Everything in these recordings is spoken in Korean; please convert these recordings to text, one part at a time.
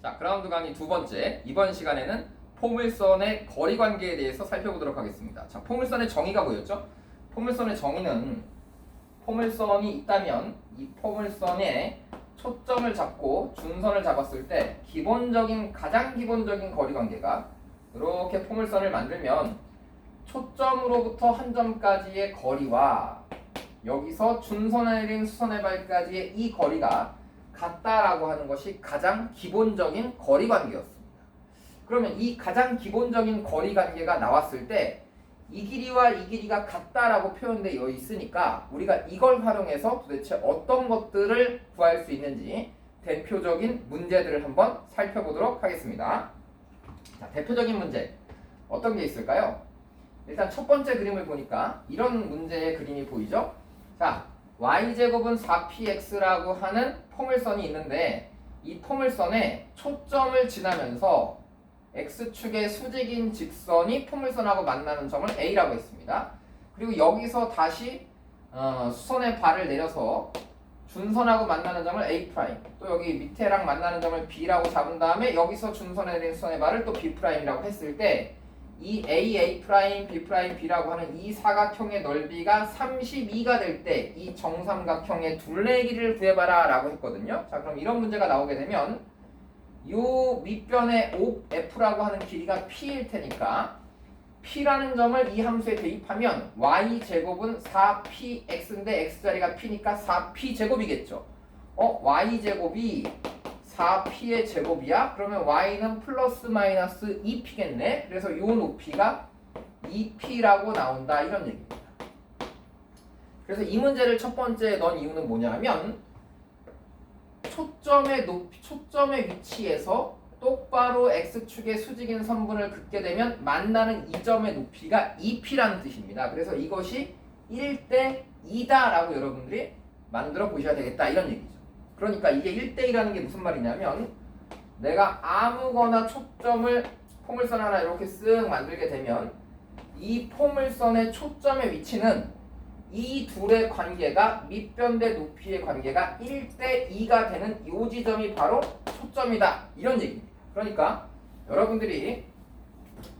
자, 그라운드 강의 두 번째. 이번 시간에는 포물선의 거리 관계에 대해서 살펴보도록 하겠습니다. 자, 포물선의 정의가 뭐였죠? 포물선의 정의는 포물선이 있다면 이 포물선에 초점을 잡고 중선을 잡았을 때 가장 기본적인 거리 관계가 이렇게 포물선을 만들면 초점으로부터 한 점까지의 거리와 여기서 중선에 내린 수선의 발까지의 이 거리가 같다라고 하는 것이 가장 기본적인 거리 관계였습니다. 그러면 이 가장 기본적인 거리 관계가 나왔을 때 이 길이와 이 길이가 같다라고 표현되어 있으니까 우리가 이걸 활용해서 도대체 어떤 것들을 구할 수 있는지 대표적인 문제들을 한번 살펴보도록 하겠습니다. 자, 대표적인 문제 어떤 게 있을까요? 일단 첫 번째 그림을 보니까 이런 문제의 그림이 보이죠? 자, y제곱은 4px라고 하는 포물선이 있는데 이 포물선에 초점을 지나면서 x축의 수직인 직선이 포물선하고 만나는 점을 A라고 했습니다. 그리고 여기서 다시 수선의 발을 내려서 준선하고 만나는 점을 A', 또 여기 밑에랑 만나는 점을 B라고 잡은 다음에 여기서 준선에 내린 수선의 발을 또 B'이라고 했을 때 이 A, B', B라고 하는 이 사각형의 넓이가 32가 될 때 이 정삼각형의 둘레의 길이를 구해봐라 라고 했거든요. 자, 그럼 이런 문제가 나오게 되면 요 밑변의 OF라고 하는 길이가 P일 테니까 P라는 점을 이 함수에 대입하면 Y제곱은 4PX인데 X자리가 P니까 4P제곱이겠죠. Y제곱이 4p의 제곱이야? 그러면 y는 플러스 마이너스 2p겠네. 그래서 이 높이가 2p라고 나온다 이런 얘기입니다. 그래서 이 문제를 첫 번째에 넣은 이유는 뭐냐면 초점의 위치에서 똑바로 x축의 수직인 선분을 긋게 되면 만나는 이 점의 높이가 2p라는 뜻입니다. 그래서 이것이 1대 2다 라고 여러분들이 만들어 보셔야 되겠다 이런 얘기죠. 그러니까 이게 1대2라는 게 무슨 말이냐면 내가 아무거나 초점을 포물선 하나 이렇게 쓱 만들게 되면 이 포물선의 초점의 위치는 이 둘의 관계가 밑변 대 높이의 관계가 1대2가 되는 이 지점이 바로 초점이다 이런 얘기입니다. 그러니까 여러분들이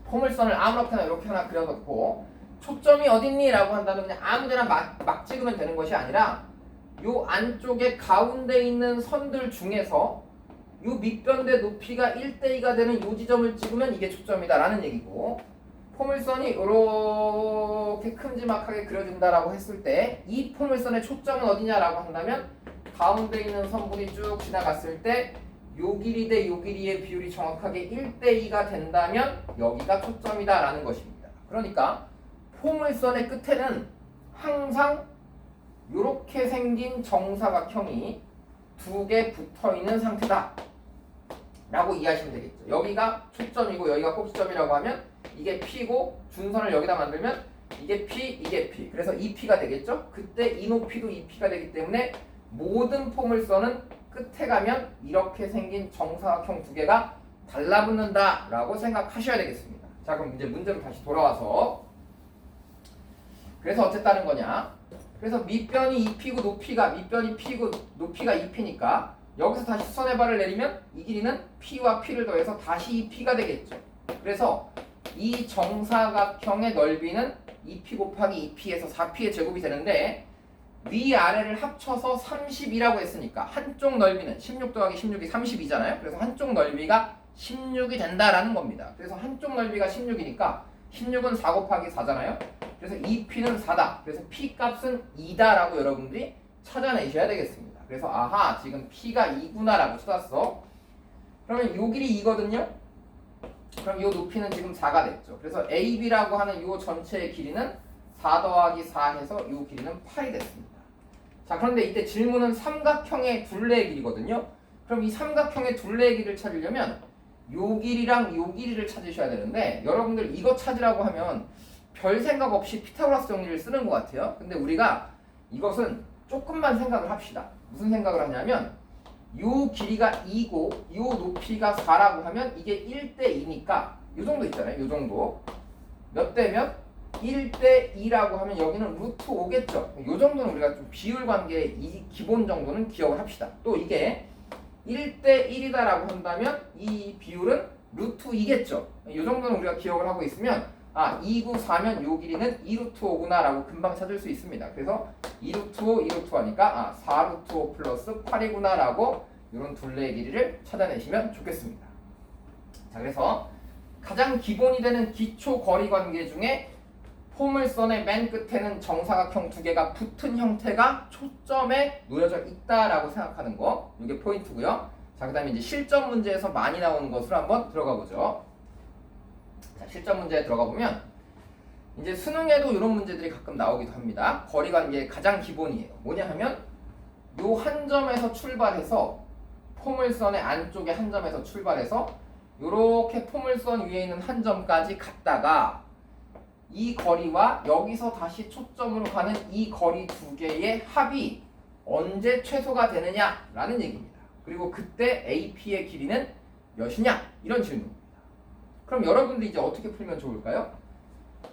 포물선을 아무렇게나 이렇게 하나 그려놓고 초점이 어딨니? 라고 한다면 그냥 아무데나 막 찍으면 되는 것이 아니라 요 안쪽에 가운데 있는 선들 중에서 요 밑변대 높이가 1대2가 되는 요 지점을 찍으면 이게 초점이다 라는 얘기고, 포물선이 이렇게 큼지막하게 그려진다라고 했을 때 이 포물선의 초점은 어디냐라고 한다면 가운데 있는 선분이 쭉 지나갔을 때 요 길이 대 요 길이의 비율이 정확하게 1대2가 된다면 여기가 초점이다 라는 것입니다. 그러니까 포물선의 끝에는 항상 이렇게 생긴 정사각형이 두 개 붙어있는 상태다 라고 이해하시면 되겠죠. 여기가 초점이고 여기가 꼭지점이라고 하면 이게 P고 준선을 여기다 만들면 이게 P, 이게 P. 그래서 2P가 되겠죠. 그때 이 높이도 2P가 되기 때문에 모든 포물선은 끝에 가면 이렇게 생긴 정사각형 두 개가 달라붙는다 라고 생각하셔야 되겠습니다. 자, 그럼 이제 문제로 다시 돌아와서 그래서 어쨌다는 거냐, 그래서 밑변이 2P고 밑변이 P고 높이가 2P니까 여기서 다시 수선의 발을 내리면 이 길이는 P와 P를 더해서 다시 2P가 되겠죠. 그래서 이 정사각형의 넓이는 2P 곱하기 2P에서 4P의 제곱이 되는데 위아래를 합쳐서 30이라고 했으니까 한쪽 넓이는 16 더하기 16이 32잖아요. 그래서 한쪽 넓이가 16이 된다라는 겁니다. 그래서 한쪽 넓이가 16이니까 16은 4 곱하기 4잖아요. 그래서 2P는 4다. 그래서 P 값은 2다라고 여러분들이 찾아내셔야 되겠습니다. 그래서 아하, 지금 P가 2구나 라고 찾았어. 그러면 요 길이 2거든요. 그럼 요 높이는 지금 4가 됐죠. 그래서 AB라고 하는 요 전체의 길이는 4 더하기 4 해서 요 길이는 8이 됐습니다. 자, 그런데 이때 질문은 삼각형의 둘레의 길이거든요. 그럼 이 삼각형의 둘레의 길이를 찾으려면 요 길이랑 요 길이를 찾으셔야 되는데 여러분들 이거 찾으라고 하면 별 생각 없이 피타고라스 정리를 쓰는 것 같아요. 근데 우리가 이것은 조금만 생각을 합시다. 무슨 생각을 하냐면 요 길이가 2고 요 높이가 4라고 하면 이게 1대2니까 요 정도 있잖아요. 요 정도 몇 대 몇? 1대2라고 하면 여기는 루트 5겠죠. 요 정도는 우리가 좀 비율 관계의 이 기본 정도는 기억을 합시다. 또 이게 1대 1이다라고 한다면 이 비율은 루트 2겠죠. 이 정도는 우리가 기억을 하고 있으면 294면 요 길이는 2루트 5구나 라고 금방 찾을 수 있습니다. 그래서 2루트 5, 2루트 5 하니까 4루트 5 플러스 8이구나 라고 이런 둘레의 길이를 찾아내시면 좋겠습니다. 자, 그래서 가장 기본이 되는 기초 거리 관계 중에 포물선의 맨 끝에는 정사각형 두 개가 붙은 형태가 초점에 놓여져 있다라고 생각하는 거, 이게 포인트고요. 자, 그다음에 이제 실전 문제에서 많이 나오는 것으로 한번 들어가 보죠. 자, 실전 문제에 들어가 보면 이제 수능에도 이런 문제들이 가끔 나오기도 합니다. 거리 관계의 가장 기본이에요. 뭐냐 하면 요 한 점에서 출발해서 포물선의 안쪽에 한 점에서 출발해서 요렇게 포물선 위에 있는 한 점까지 갔다가 이 거리와 여기서 다시 초점으로 가는 이 거리 두 개의 합이 언제 최소가 되느냐라는 얘기입니다. 그리고 그때 AP의 길이는 몇이냐? 이런 질문입니다. 그럼 여러분들 이제 어떻게 풀면 좋을까요?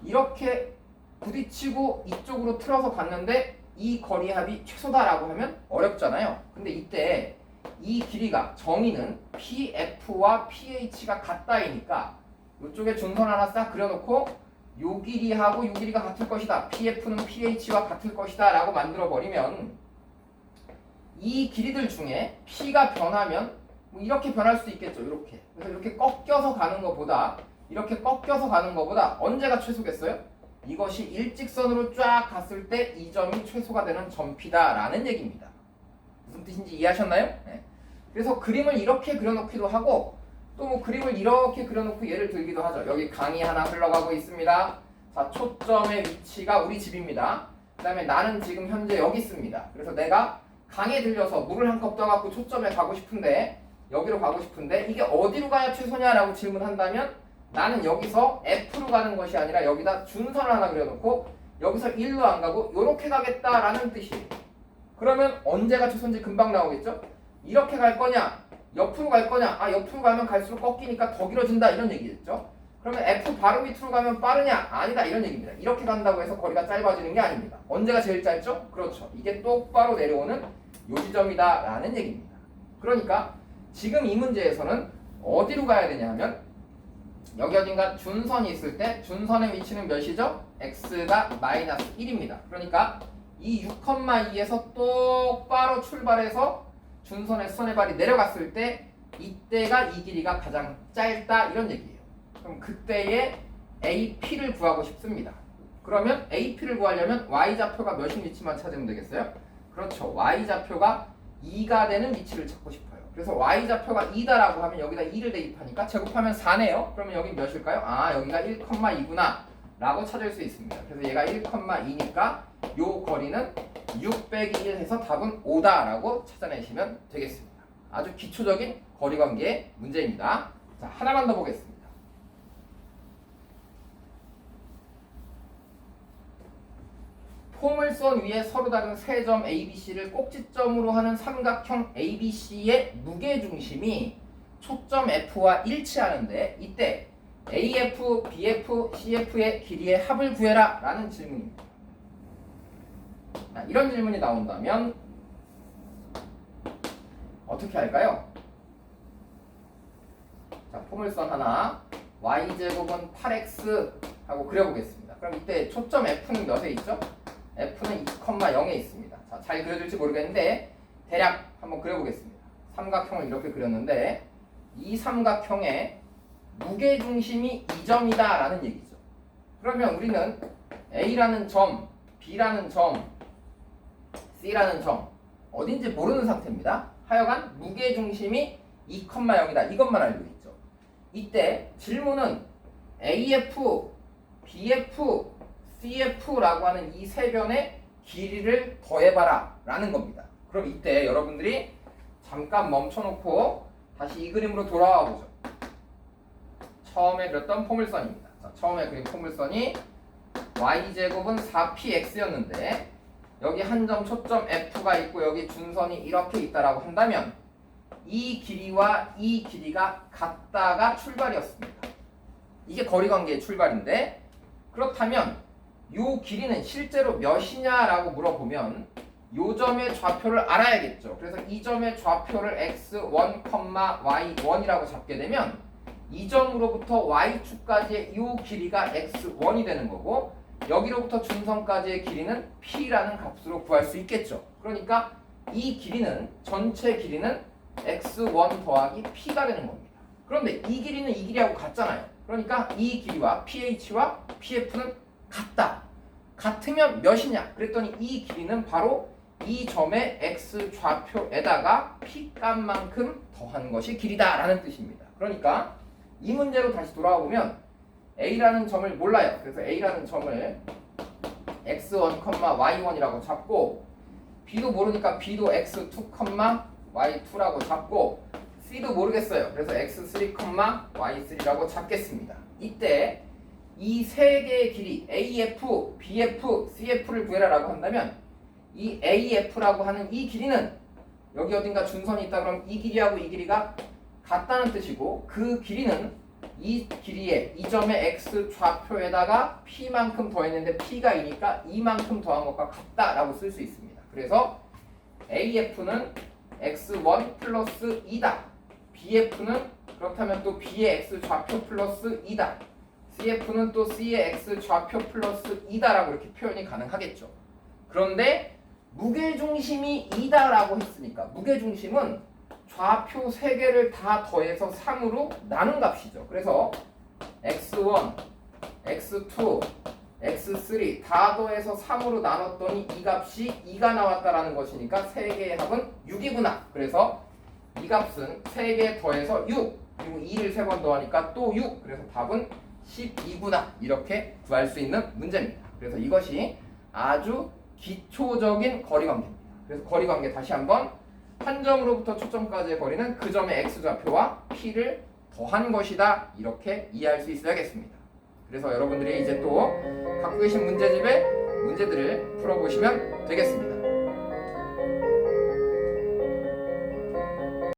이렇게 부딪히고 이쪽으로 틀어서 갔는데 이 거리 합이 최소다라고 하면 어렵잖아요. 근데 이때 이 길이가 정의는 PF와 PH가 같다이니까 이쪽에 준선 하나 싹 그려놓고 요 길이하고 요 길이가 같을 것이다. PF는 PH와 같을 것이다 라고 만들어 버리면 이 길이들 중에 P가 변하면 뭐 이렇게 변할 수도 있겠죠. 이렇게. 그래서 이렇게 꺾여서 가는 것보다 언제가 최소겠어요? 이것이 일직선으로 쫙 갔을 때 이 점이 최소가 되는 점피다 라는 얘기입니다. 무슨 뜻인지 이해하셨나요? 네. 그래서 그림을 이렇게 그려놓기도 하고 또 뭐 그림을 이렇게 그려놓고 예를 들기도 하죠. 여기 강이 하나 흘러가고 있습니다. 자, 초점의 위치가 우리 집입니다. 그 다음에 나는 지금 현재 여기 있습니다. 그래서 내가 강에 들려서 물을 한 컵 떠갖고 초점에 가고 싶은데 여기로 가고 싶은데 이게 어디로 가야 최소냐라고 질문한다면 나는 여기서 F로 가는 것이 아니라 여기다 준선을 하나 그려놓고 여기서 1로 안 가고 이렇게 가겠다라는 뜻이에요. 그러면 언제가 최소인지 금방 나오겠죠? 이렇게 갈 거냐? 옆으로 갈 거냐? 옆으로 가면 갈수록 꺾이니까 더 길어진다 이런 얘기겠죠? 그러면 F 바로 밑으로 가면 빠르냐? 아니다 이런 얘기입니다. 이렇게 간다고 해서 거리가 짧아지는 게 아닙니다. 언제가 제일 짧죠? 그렇죠. 이게 똑바로 내려오는 요 지점이다 라는 얘기입니다. 그러니까 지금 이 문제에서는 어디로 가야 되냐 하면 여기 어딘가 준선이 있을 때 준선의 위치는 몇이죠? x가 마이너스 1입니다. 그러니까 이 6,2에서 똑바로 출발해서 준선의 선의 발이 내려갔을 때 이때가 이 길이가 가장 짧다 이런 얘기예요. 그럼 그때의 AP를 구하고 싶습니다. 그러면 AP를 구하려면 Y좌표가 몇인 위치만 찾으면 되겠어요? 그렇죠. Y좌표가 2가 되는 위치를 찾고 싶어요. 그래서 Y좌표가 2다라고 하면 여기다 2를 대입하니까 제곱하면 4네요. 그러면 여기 몇일까요? 여기가 1,2구나 라고 찾을 수 있습니다. 그래서 얘가 1,2니까 요 거리는 6 빼기 1 해서 답은 5다 라고 찾아내시면 되겠습니다. 아주 기초적인 거리관계 문제입니다. 자, 하나만 더 보겠습니다. 포물선 위에 서로 다른 세 점 ABC를 꼭지점으로 하는 삼각형 ABC의 무게중심이 초점 F와 일치하는데 이때 AF, BF, CF의 길이의 합을 구해라 라는 질문입니다. 이런 질문이 나온다면 어떻게 할까요? 자, 포물선 하나 y제곱은 8x 하고 그려보겠습니다. 그럼 이때 초점 F는 몇에 있죠? F는 2,0에 있습니다. 자, 잘 그려질지 모르겠는데 대략 한번 그려보겠습니다. 삼각형을 이렇게 그렸는데 이 삼각형의 무게중심이 이 점이다 라는 얘기죠. 그러면 우리는 A라는 점, B라는 점, C라는 점 어딘지 모르는 상태입니다. 하여간 무게중심이 2,0이다 이것만 알고 있죠. 이때 질문은 AF, BF, CF라고 하는 이 세 변의 길이를 더해봐라 라는 겁니다. 그럼 이때 여러분들이 잠깐 멈춰놓고 다시 이 그림으로 돌아와 보죠. 처음에 그렸던 포물선입니다. 자, 처음에 그린 포물선이 y제곱은 4px였는데 여기 한 점 초점 F가 있고 여기 준선이 이렇게 있다라고 한다면 이 길이와 이 길이가 같다가 출발이었습니다. 이게 거리관계의 출발인데 그렇다면 이 길이는 실제로 몇이냐라고 물어보면 요 점의 좌표를 알아야겠죠. 그래서 이 점의 좌표를 x1, y1이라고 잡게 되면 이 점으로부터 y축까지의 이 길이가 x1이 되는 거고 여기로부터 중선까지의 길이는 p라는 값으로 구할 수 있겠죠. 그러니까 이 길이는 전체 길이는 x1 더하기 p가 되는 겁니다. 그런데 이 길이는 이 길이하고 같잖아요. 그러니까 이 길이와 ph와 pf는 같다. 같으면 몇이냐? 그랬더니 이 길이는 바로 이 점의 x 좌표에다가 p 값만큼 더한 것이 길이다라는 뜻입니다. 그러니까 이 문제로 다시 돌아와 보면 a라는 점을 몰라요. 그래서 a라는 점을 x1, y1이라고 잡고 b도 모르니까 b도 x2, y2라고 잡고 c도 모르겠어요. 그래서 x3, y3라고 잡겠습니다. 이때 이 세 개의 길이 AF, BF, CF를 구해라라고 한다면 이 AF라고 하는 이 길이는 여기 어딘가 준선이 있다 그러면 이 길이하고 이 길이가 같다는 뜻이고 그 길이는 이 길이에 이 점의 x 좌표에다가 p만큼 더했는데 p가 2니까 이만큼 더한 것과 같다라고 쓸 수 있습니다. 그래서 AF는 x1 플러스 2다. BF는 그렇다면 또 b의 x 좌표 플러스 2다. CF는 또 C의 x 좌표 플러스 2다라고 이렇게 표현이 가능하겠죠. 그런데 무게중심이 2다라고 했으니까 무게중심은 좌표 3개를 다 더해서 3으로 나눈 값이죠. 그래서 x1, x2, x3 다 더해서 3으로 나눴더니 이 값이 2가 나왔다라는 것이니까 3개의 합은 6이구나. 그래서 이 값은 3개 더해서 6 그리고 2를 3번 더하니까 또 6 그래서 답은 12구나 이렇게 구할 수 있는 문제입니다. 그래서 이것이 아주 기초적인 거리관계입니다. 그래서 거리관계 다시 한번 한 점으로부터 초점까지의 거리는 그 점의 x좌표와 p를 더한 것이다 이렇게 이해할 수 있어야겠습니다. 그래서 여러분들이 이제 또 갖고 계신 문제집의 문제들을 풀어보시면 되겠습니다.